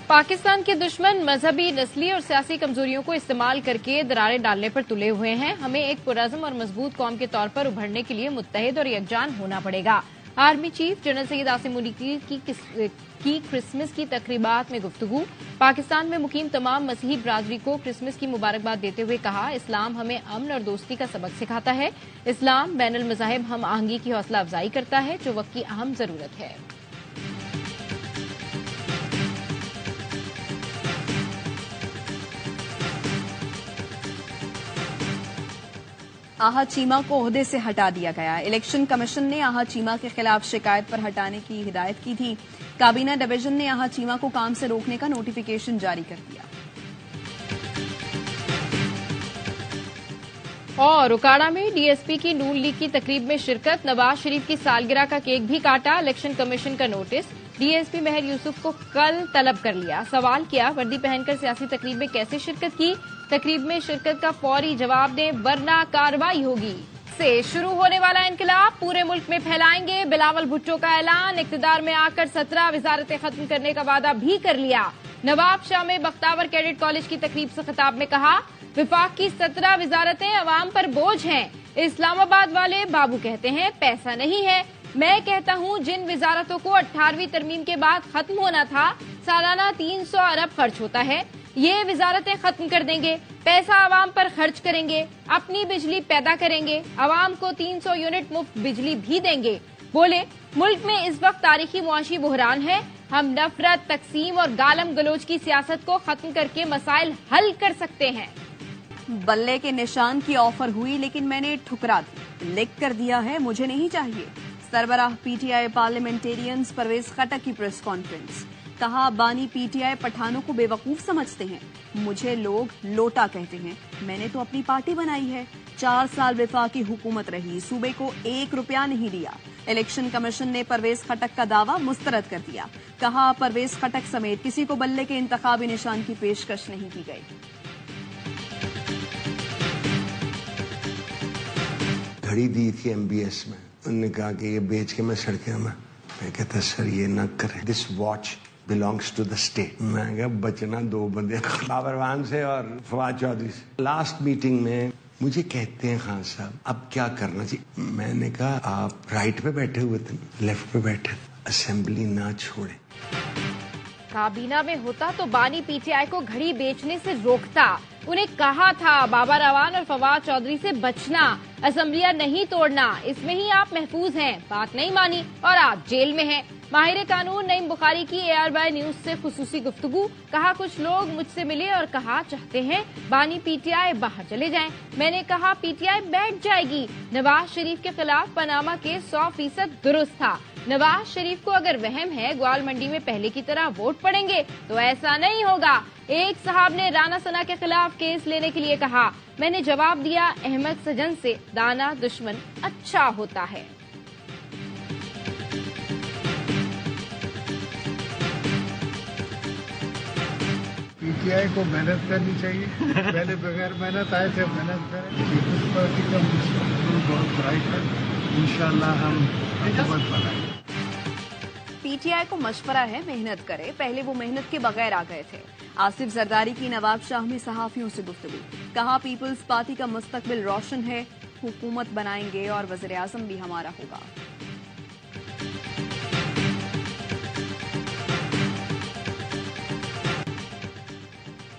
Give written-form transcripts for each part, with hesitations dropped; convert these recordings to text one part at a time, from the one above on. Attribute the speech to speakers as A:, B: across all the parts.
A: پاکستان کے دشمن مذہبی، نسلی اور سیاسی کمزوریوں کو استعمال کرکے دراریں ڈالنے پر تلے ہوئے ہیں. ہمیں ایک پرعزم اور مضبوط قوم کے طور پر ابھرنے کے لیے متحد اور یکجان ہونا پڑے گا. Army chief general Syed Asim Maneri کی کرسمس کی تقریبات میں گفتگو. پاکستان میں مقیم تمام مسیحی برادری کو کرسمس کی مبارکباد دیتے ہوئے کہا، اسلام ہمیں امن اور دوستی کا سبق سکھاتا ہے. اسلام بین المذاہب ہم آہنگی کی حوصلہ افزائی کرتا ہے جو وقت کی اہم ضرورت ہے.
B: آہا چیمہ کو عہدے سے ہٹا دیا گیا. الیکشن کمیشن نے آہا چیمہ کے خلاف شکایت پر ہٹانے کی ہدایت کی تھی. کابینہ ڈویژن نے آہا چیمہ کو کام سے روکنے کا نوٹیفیکیشن جاری کر دیا.
A: اور اکاڑا میں ڈی ایس پی کی نون لیگ کی تقریب میں شرکت. نواز شریف کی سالگرہ کا کیک بھی کاٹا. الیکشن کمیشن کا نوٹس. ڈی ایس پی مہر یوسف کو کل طلب کر لیا. سوال کیا، وردی پہن کر سیاسی تقریب میں کیسے شرکت کی؟ تقریب میں شرکت کا فوری جواب دیں ورنہ کارروائی ہوگی. سے شروع ہونے والا انقلاب پورے ملک میں پھیلائیں گے. بلاول بھٹو کا اعلان. اقتدار میں آ کر 17 وزارتیں ختم کرنے کا وعدہ بھی کر لیا. نواب شاہ میں بختاور کیڈٹ کالج کی تقریب سے خطاب میں کہا، وفاق کی 17 وزارتیں عوام پر بوجھ ہیں. اسلام آباد والے بابو کہتے ہیں پیسہ نہیں ہے. میں کہتا ہوں جن وزارتوں کو 18ویں ترمیم کے بعد ختم ہونا تھا، سالانہ 300 ارب خرچ ہوتا ہے، یہ وزارتیں ختم کر دیں گے. پیسہ عوام پر خرچ کریں گے، اپنی بجلی پیدا کریں گے، عوام کو 300 یونٹ مفت بجلی بھی دیں گے. بولے، ملک میں اس وقت تاریخی معاشی بحران ہے. ہم نفرت، تقسیم اور گالم گلوچ کی سیاست کو ختم کر کے مسائل حل کر سکتے ہیں.
B: بلے کے نشان کی آفر ہوئی لیکن میں نے ٹھکرا دی. لکھ کر دیا ہے، مجھے نہیں چاہیے. سربراہ P T I parliamentarians Pervez Khattak کی پریس کانفرنس. کہا، بانی پی ٹی آئی پٹھانوں کو بے وقوف سمجھتے ہیں. مجھے لوگ لوٹا کہتے ہیں. میں نے تو اپنی پارٹی بنائی ہے. 4 سال وفاقی حکومت رہی، صوبے کو 1 روپیہ نہیں دیا. الیکشن کمیشن نے پرویز خٹک کا دعویٰ مسترد کر دیا. کہا، پرویز خٹک سمیت کسی کو بلے کے انتخابی نشان کی پیشکش نہیں کی گئی.
C: گھڑی دی تھی ایم بی ایس میں، انہوں نے کہا کہ یہ بیچ کے میں سڑکیں میں کہتا سر یہ نہ کریں، دس watch belongs to the state. میں کہا بچنا 2 بندے بابر وان سے اور فواد چودھری سے. لاسٹ میٹنگ میں مجھے کہتے ہیں خان صاحب اب کیا کرنا چاہیے. میں نے کہا آپ رائٹ پہ بیٹھے ہوئے تھے، لیفٹ پہ بیٹھے، اسمبلی نہ چھوڑیں.
A: کابینہ میں ہوتا تو بانی پی ٹی آئی کو گھڑی بیچنے سے روکتا. انہیں کہا تھا بابر اعوان اور فواد چودھری سے بچنا، اسمبلیاں نہیں توڑنا، اس میں ہی آپ محفوظ ہیں. بات نہیں مانی اور آپ جیل میں ہیں. ماہر قانون نعیم بخاری کی AR نیوز سے خصوصی گفتگو. کہا، کچھ لوگ مجھ سے ملے اور کہا چاہتے ہیں بانی پی ٹی آئی باہر چلے جائیں. میں نے کہا پی ٹی آئی بیٹھ جائے گی. نواز شریف کے خلاف پاناما کیس 100% درست تھا. نواز شریف کو اگر وہم ہے گوال منڈی میں پہلے کی طرح ووٹ پڑیں گے تو ایسا نہیں ہوگا. ایک صاحب نے رانا ثنا کے خلاف کیس لینے کے لیے کہا. میں نے جواب دیا احمد سجن سے، دانا دشمن اچھا ہوتا ہے.
D: پی ٹی آئی کو محنت کرنی چاہیے. پہلے بغیر محنت آئے تھے، محنت کریں. پیپلز پارٹی کا مستقبل بہت برائٹ ہے. انشاءاللہ ہم حکومت بنائیں.
B: پی ٹی آئی کو مشورہ ہے محنت کرے، پہلے وہ محنت کے بغیر آ گئے تھے. آصف زرداری کی نواب شاہ میں صحافیوں سے گفتگو. کہا، پیپلز پارٹی کا مستقبل روشن ہے، حکومت بنائیں گے اور وزیر اعظم بھی ہمارا ہوگا.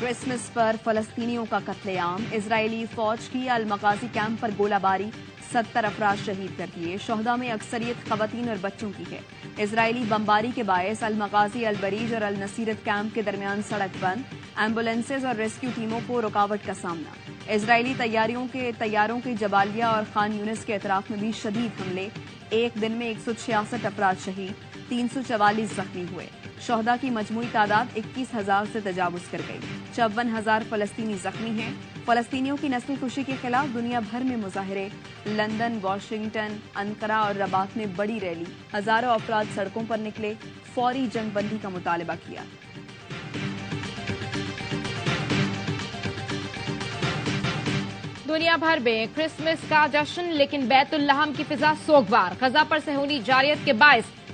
B: کرسمس پر فلسطینیوں کا قتل عام. اسرائیلی فوج کی المغازی کیمپ پر گولہ باری، 70 افراد شہید کر دیے. شہداء میں اکثریت خواتین اور بچوں کی ہے. اسرائیلی بمباری کے باعث المغازی، البریج اور النصیرت کیمپ کے درمیان سڑک بند. ایمبولینسز اور ریسکیو ٹیموں کو رکاوٹ کا سامنا. اسرائیلی طیاروں کے جبالیہ اور خان یونس کے اطراف میں بھی شدید حملے. ایک دن میں 166 افراد شہید، 344 زخمی ہوئے. شہداء کی مجموعی تعداد 21,000 سے تجاوز کر گئی. 54,000 فلسطینی زخمی ہیں. فلسطینیوں کی نسل کشی کے خلاف دنیا بھر میں مظاہرے. لندن، واشنگٹن، انقرہ اور رباط میں بڑی ریلی. ہزاروں افراد سڑکوں پر نکلے، فوری جنگ بندی کا مطالبہ کیا.
A: دنیا بھر میں کرسمس کا جشن، لیکن بیت اللحم کی فضا سوگوار. غزہ پر صہیونی جارحیت کے باعث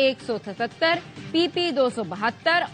A: 177, PP 272